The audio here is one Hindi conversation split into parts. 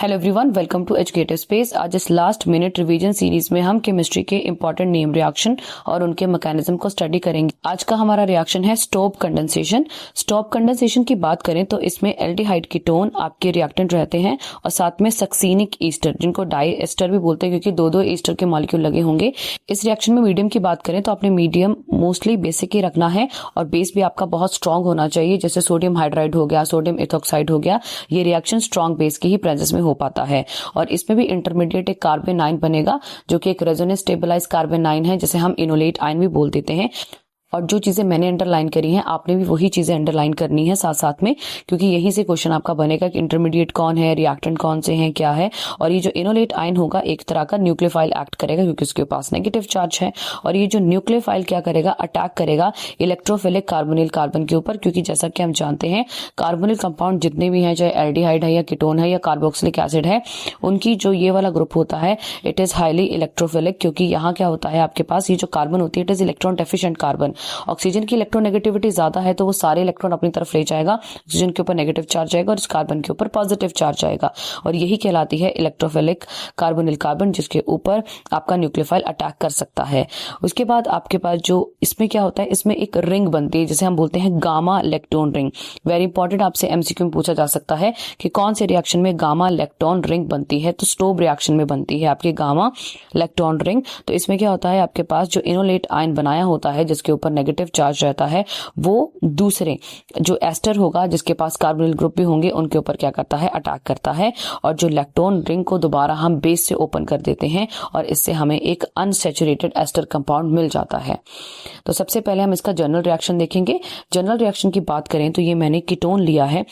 Hello everyone, welcome to educative space. आज इस लास्ट मिनट रिवीजन सीरीज में हम केमिस्ट्री के इंपॉर्टेंट नेम रिएक्शन और उनके मैकेनिज्म को स्टडी करेंगे। आज का हमारा रिएक्शन है स्टोप कंडेंसेशन। स्टोप कंडेंसेशन की बात करें तो इसमें एल्डिहाइड कीटोन आपके रिएक्टेंट रहते हैं और साथ में सक्सीनिक ईस्टर, जिनको डाई एस्टर भी बोलते हैं क्योंकि दो ईस्टर के मॉलिक्यूल लगे होंगे। इस रिएक्शन में मीडियम की बात करें तो आपने मीडियम मोस्टली बेसिक ही रखना है और बेस भी आपका बहुत स्ट्रांग होना चाहिए, जैसे सोडियम हाइड्राइड हो गया, सोडियम इथोक्साइड हो गया। ये रिएक्शन स्ट्रांग बेस की ही प्रेजेंस में हो पाता है और इसमें भी इंटरमीडिएट एक कार्बन आयन बनेगा जो कि एक रेजोनेंस स्टेबलाइज कार्बन आयन है, जिसे हम इनोलेट आयन भी बोल देते हैं। और जो चीजें मैंने अंडरलाइन करी हैं आपने भी वही चीजें अंडरलाइन करनी है साथ साथ में, क्योंकि यहीं से क्वेश्चन आपका बनेगा कि इंटरमीडिएट कौन है, रिएक्टेंट कौन से हैं, क्या है। और ये जो इनोलेट आयन होगा एक तरह का न्यूक्लियोफाइल एक्ट करेगा क्योंकि उसके पास नेगेटिव चार्ज है। और ये जो न्यूक्लियोफाइल क्या करेगा, अटैक करेगा इलेक्ट्रोफिलिक कार्बोनिल कार्बन के ऊपर, क्योंकि जैसा कि हम जानते हैं कार्बोनिल कंपाउंड जितने भी हैं, चाहे एल्डिहाइड है या कीटोन है या कार्बोक्सिलिक एसिड है, उनकी जो ये वाला ग्रुप होता है इट इज हाईली इलेक्ट्रोफिलिक, क्योंकि यहाँ क्या होता है आपके पास ये जो कार्बन होती है it is electron deficient carbon. Oxygen की इलेक्ट्रोनेगेटिविटी ज्यादा है तो वो सारे इलेक्ट्रॉन अपनी तरफ ले जाएगा, ऑक्सीजन के ऊपर नेगेटिव चार्ज आएगा और इस कार्बन के ऊपर पॉजिटिव चार्ज आएगा और यही कहलाती है इलेक्ट्रोफिलिक कार्बोनिल कार्बन, जिसके ऊपर आपका न्यूक्लियोफाइल अटैक कर सकता है। उसके बाद आपके पास जो इसमें क्या होता है, इसमें एक रिंग बनती है जिसे हम बोलते हैं gamma lactone ring. Very important, आपसे एमसीक्यू में पूछा जा सकता है कि कौन से रिएक्शन में गामा लेक्टोन रिंग बनती है, तो स्टोब रिएक्शन में बनती है आपकी गामा लेक्टोन रिंग। तो इसमें क्या होता है आपके पास जो इनोलेट आयन बनाया होता है जिसके ऊपर नेगेटिव चार्ज रहता है, वो दूसरे जो एस्टर होगा जिसके पास कार्बोनिल ग्रुप भी होंगे उनके ऊपर क्या करता है, अटैक करता है। और जो लेक्टोन रिंग को दोबारा हम बेस से ओपन कर देते हैं और इससे हमें एक अनसैचुरेटेड एस्टर कंपाउंड मिल जाता है। तो सबसे पहले हम इसका जनरल रिएक्शन देखेंगे। जनरल रिएक्शन की बात करें तो ये मैंने कीटोन लिया है,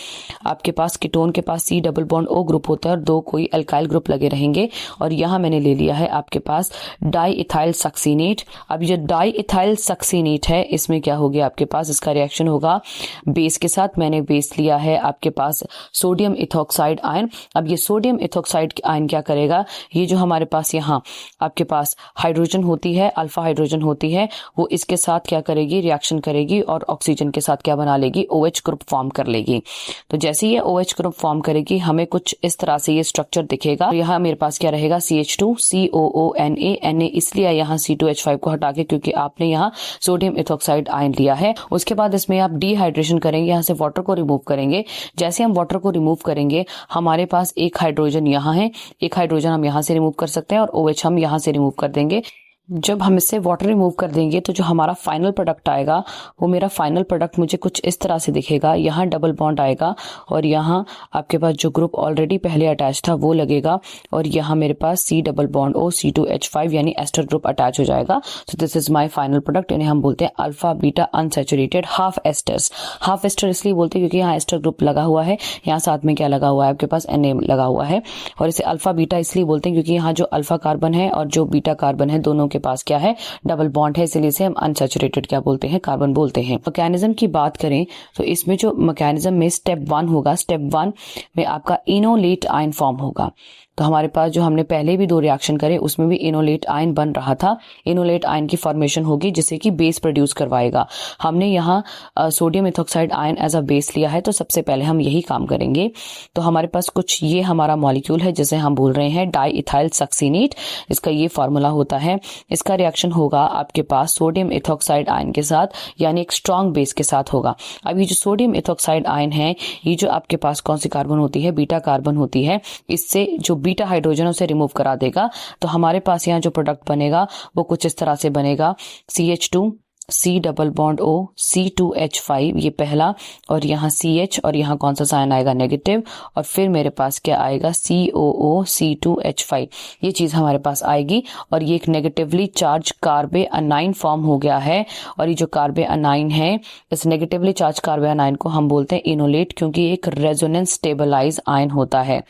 आपके पास कीटोन के पास C double bond O group होता है और दो कोई अल्काइल ग्रुप लगे रहेंगे। और यहां मैंने ले लिया है आपके पास डाई इथाइल सक्सीनेट। अब ये डाई इथाइल सक्सीनेट है, इसमें क्या हो गया आपके पास, इसका रिएक्शन होगा बेस के साथ। मैंने बेस लिया है आपके पास सोडियम इथोक्साइड आयन। अब ये सोडियम इथोक्साइड आयन क्या करेगा, ये जो हमारे पास यहाँ आपके पास हाइड्रोजन होती है, अल्फा हाइड्रोजन होती है, वो इसके साथ क्या करेगी, रिएक्शन करेगी और ऑक्सीजन के साथ क्या बना लेगी, OH ग्रुप फॉर्म कर लेगी। तो जैसे ही ये OH ग्रुप फॉर्म करेगी हमें कुछ इस तरह से ये स्ट्रक्चर दिखेगा। यहाँ मेरे पास क्या रहेगा, CH2 COONA, Na इसलिए यहाँ C2H5 को हटा के क्योंकि आपने यहाँ सोडियम इथोक्साइड आयन लिया है। उसके बाद इसमें आप डिहाइड्रेशन करेंगे, यहाँ से वाटर को रिमूव करेंगे। जैसे हम वाटर को रिमूव करेंगे हमारे पास एक हाइड्रोजन यहाँ है, एक हाइड्रोजन हम यहाँ से रिमूव कर सकते हैं और OH हम यहाँ से रिमूव कर देंगे। जब हम इससे वाटर रिमूव कर देंगे तो जो हमारा फाइनल प्रोडक्ट आएगा वो मेरा फाइनल प्रोडक्ट मुझे कुछ इस तरह से दिखेगा। यहाँ डबल बॉन्ड आएगा और यहाँ आपके पास जो ग्रुप ऑलरेडी पहले अटैच था वो लगेगा और यहाँ मेरे पास C double bond O C2H5 यानी एस्टर ग्रुप अटैच हो जाएगा। So this is my final product. इन्हें हम बोलते हैं alpha beta unsaturated half esters. Half ester इसलिए बोलते हैं क्योंकि यहाँ एस्टर ग्रुप लगा हुआ है, यहाँ साथ में क्या लगा हुआ है आपके पास, Na लगा हुआ है। और इसे अल्फा बीटा इसलिए बोलते हैं क्योंकि यहाँ जो अल्फा कार्बन है और जो बीटा कार्बन है दोनों के पास क्या है, डबल बॉन्ड है, इसलिए इसे हम अनसैचुरेटेड क्या बोलते हैं, कार्बन बोलते हैं। मैकेनिज्म की बात करें तो इसमें जो मैकेनिज्म में स्टेप 1 होगा, स्टेप 1 में आपका इनोलेट आयन फॉर्म होगा। तो हमारे पास जो हमने पहले भी दो रिएक्शन करे उसमें भी इनोलेट आयन बन रहा था, इनोलेट आयन की फॉर्मेशन होगी जिससे कि बेस प्रोड्यूस करवाएगा। हमने यहाँ sodium ethoxide ion as a base लिया है तो सबसे पहले हम यही काम करेंगे। तो हमारे पास कुछ ये हमारा मॉलिक्यूल है जिसे हम बोल रहे हैं डाई इथाइल सक्सीनेट, इसका ये फॉर्मूला होता है। इसका रिएक्शन होगा आपके पास सोडियम इथोक्साइड आयन के साथ, यानी एक स्ट्रॉन्ग बेस के साथ होगा। अब ये जो सोडियम इथोक्साइड आयन है ये जो आपके पास कौन सी कार्बन होती है, बीटा कार्बन होती है, इससे जो बीटा हाइड्रोजन उसे रिमूव करा देगा। तो हमारे पास यहाँ जो प्रोडक्ट बनेगा वो कुछ इस तरह से बनेगा, CH2 C double bond O C2H5 ये पहला, और यहाँ CH और यहाँ कौन सा साइन आएगा, नेगेटिव, और फिर मेरे पास क्या आएगा, COO C2H5 ये चीज हमारे पास आएगी। और ये एक नेगेटिवली चार्ज कार्बे अनाइन फॉर्म हो गया है और ये जो कार्बे अनाइन है इस नेगेटिवली चार्ज कार्बे अनाइन को हम बोलते हैं इनोलेट, क्योंकि एक रेजोनेंस स्टेबलाइज आयन होता है।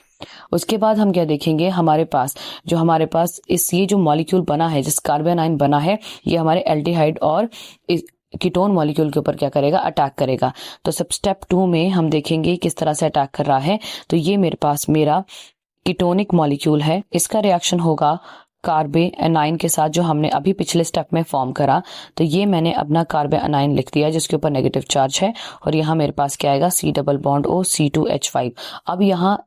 उसके बाद हम क्या देखेंगे, हमारे पास इस ये जो मॉलिक्यूल बना है, जिस कार्बन आयन बना है, ये हमारे एल्डिहाइड और कीटोन मॉलिक्यूल के ऊपर क्या करेगा, अटैक करेगा। तो सब स्टेप 2 में हम देखेंगे किस तरह से अटैक कर रहा है। तो ये मेरे पास मेरा कीटोनिक मॉलिक्यूल है, इसका रिएक्शन होगा कार्बे एनाइन के साथ जो हमने अभी पिछले स्टेप में फॉर्म करा। तो ये मैंने अपना कार्बे एनाइन लिख दिया जिसके ऊपर नेगेटिव चार्ज है और यहाँ मेरे पास क्या आएगा, C double bond O C2H5। अब यहाँ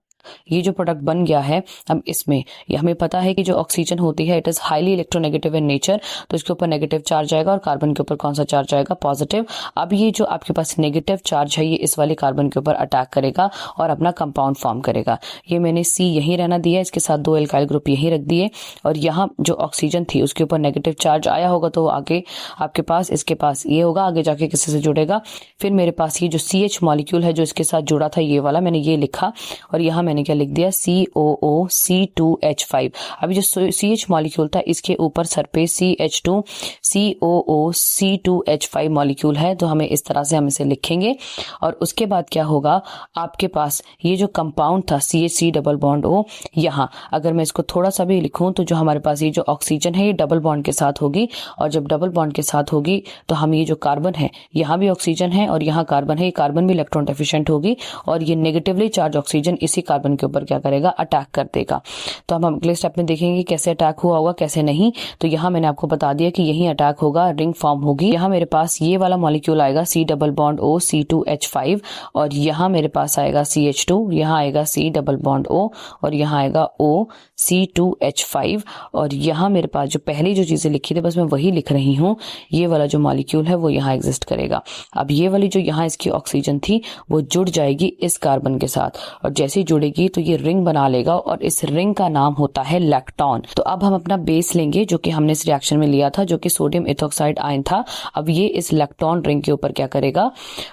ये जो प्रोडक्ट बन गया है, अब इसमें ये हमें पता है कि जो ऑक्सीजन होती है it is highly electronegative in nature, तो इसके ऊपर नेगेटिव चार्ज आएगा और कार्बन के ऊपर कौन सा चार्ज आएगा, पॉजिटिव। अब ये जो आपके पास नेगेटिव चार्ज है ये इस वाले कार्बन के ऊपर अटैक करेगा और अपना कंपाउंड फॉर्म करेगा। ये मैंने सी यहीं रहना दिया, इसके साथ 2 एल्काइल ग्रुप यहीं रख दिए, और यहाँ जो ऑक्सीजन थी उसके ऊपर नेगेटिव चार्ज आया होगा तो आगे आपके पास इसके पास ये होगा, आगे जाके किसी से जुड़ेगा। फिर मेरे पास ये जो CH मॉलिक्यूल है जो इसके साथ जुड़ा था ये वाला, मैंने ये लिखा और यहाँ मैंने क्या लिख दिया, COOC2H5। अभी जो CH मॉलिक्यूल था इसके ऊपर सर पे CH2 COOC2H5 मॉलिक्यूल है, तो हमें इस तरह से हम इसे लिखेंगे। और उसके बाद क्या होगा, आपके पास ये जो कंपाउंड था CH3 डबल बॉन्ड O, यहाँ अगर मैं इसको थोड़ा सा भी लिखूं तो जो हमारे पास ये जो ऑक्सीजन है ये डबल बॉन्ड के साथ होगी, और जब डबल बॉन्ड के साथ होगी तो हम ये जो कार्बन है, यहाँ भी ऑक्सीजन है और यहाँ कार्बन है, ये कार्बन भी इलेक्ट्रॉन डेफिशिएंट होगी और ये नेगेटिवली चार्ज ऑक्सीजन इसी कार्बन के ऊपर क्या करेगा, अटैक कर देगा। तो हम अगले स्टेप में देखेंगे कैसे अटैक हुआ होगा कैसे नहीं। तो यहाँ मैंने आपको बता दिया कि यही अटैक होगा, रिंग फॉर्म होगी। यहाँ मेरे पास ये वाला मॉलिक्यूल आएगा C double bond O C2H5, और यहाँ मेरे पास आएगा CH2, यहाँ आएगा C डबल बॉन्ड O और यहाँ आएगा O C2H5, और यहाँ मेरे पास जो पहली जो चीजें लिखी थी बस मैं वही लिख रही हूँ। ये वाला जो मॉलिक्यूल है वो यहाँ एग्जिस्ट करेगा। अब ये वाली जो यहाँ इसकी ऑक्सीजन थी वो जुड़ जाएगी इस कार्बन के साथ, और जैसे ही जुड़ेगी तो ये रिंग बना लेगा और इस रिंग का नाम होता है लैक्टोन। तो अब हम अपना बेस लेंगे जो कि हमने इस रिएक्शन में लिया था, जो कि सोडियम इथोक्साइड आयन था। अब ये इस लैक्टोन रिंग के ऊपर क्या करेगा,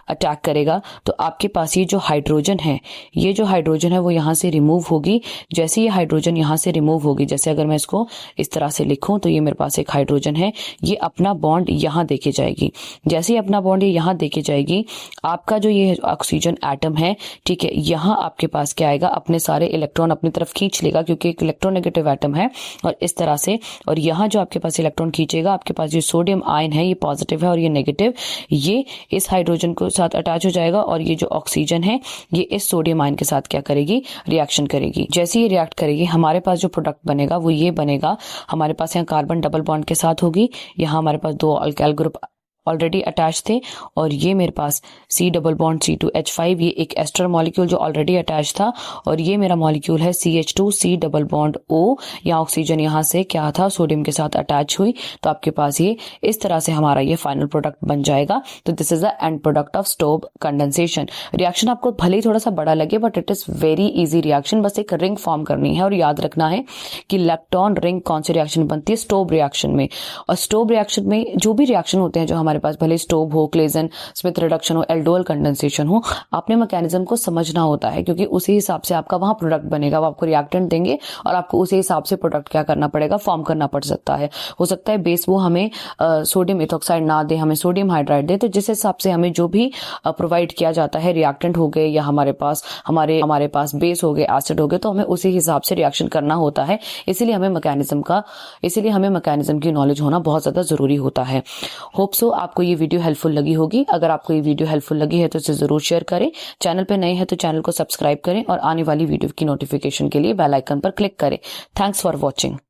अटैक करेगा। तो आपके पास ये जो हाइड्रोजन है, ये जो हाइड्रोजन है वो यहाँ से रिमूव होगी। जैसे ये हाइड्रोजन यहाँ से रिमूव होगी, जैसे अगर मैं इसको इस तरह से लिखूं तो ये मेरे पास एक हाइड्रोजन है, ये अपना बॉन्ड यहाँ देके जाएगी। जैसे ही अपना बॉन्ड ये यहाँ देके जाएगी, आपका जो ये ऑक्सीजन एटम है, ठीक है, यहाँ आपके पास क्या आएगा, अपने सारे इलेक्ट्रॉन अपनी तरफ खींच लेगा क्योंकि एक इलेक्ट्रोनेगेटिव एटम है, और इस तरह से। और यहाँ जो आपके पास इलेक्ट्रॉन खींचेगा, आपके पास जो सोडियम आयन है ये पॉजिटिव है और ये नेगेटिव, ये इस हाइड्रोजन के साथ अटैच हो जाएगा, और ये जो ऑक्सीजन है ये इस सोडियम आयन के साथ क्या करेगी, रिएक्शन करेगी। जैसे ये रिएक्ट करेगी, हमारे पास जो प्रोडक्ट बनेगा वो ये बनेगा। हमारे पास यहाँ कार्बन डबल बॉन्ड के साथ होगी, यहाँ हमारे पास 2 अल्काइल ग्रुप ऑलरेडी अटैच थे, और ये मेरे पास C डबल बॉन्ड C2H5, ये एक एस्टर मॉलिक्यूल जो ऑलरेडी अटैच था, और ये मेरा मॉलिक्यूल है CH2 C double bond O। यहाँ ऑक्सीजन यहाँ से क्या था, सोडियम के साथ अटैच हुई, तो आपके पास ये इस तरह से हमारा ये फाइनल प्रोडक्ट बन जाएगा। तो this is the end product of stove condensation. Reaction आपको भले ही थोड़ा सा बड़ा लगे but it is very easy reaction. बस एक रिंग फॉर्म करनी है और याद रखना है कि लैक्टोन रिंग कौन सी रिएक्शन बनती है, स्टोव रिएक्शन में। और स्टोव रिएक्शन में जो भी रिएक्शन होते हैं जो हमारे पास, भले स्टोव हो, क्लेजन स्मिथ रिडक्शन हो, एल्डोल कंडेंसेशन हो, आपने मैकेनिज्म को समझना होता है, क्योंकि उसी हिसाब से आपका वहां प्रोडक्ट बनेगा। वो आपको रिएक्टेंट देंगे और आपको उसी हिसाब से प्रोडक्ट क्या करना पड़ेगा, फॉर्म करना पड़ सकता है। हो सकता है बेस वो हमें सोडियम इथोक्साइड ना दे, हमें सोडियम हाइड्राइड दे, तो जिस हिसाब से हमें जो भी प्रोवाइड किया जाता है, रिएक्टेंट हो गए या हमारे पास बेस हो गए, एसिड हो गए, तो हमें उसी हिसाब से रिएक्शन करना होता है। इसीलिए हमें मैकेनिज्म की नॉलेज होना बहुत ज्यादा जरूरी होता है। होप सो आपको ये वीडियो हेल्पफुल लगी होगी। अगर आपको ये वीडियो हेल्पफुल लगी है तो इसे जरूर शेयर करें। चैनल पे नए हैं तो चैनल को सब्सक्राइब करें और आने वाली वीडियो की नोटिफिकेशन के लिए बेल आइकन पर क्लिक करें। Thanks for watching.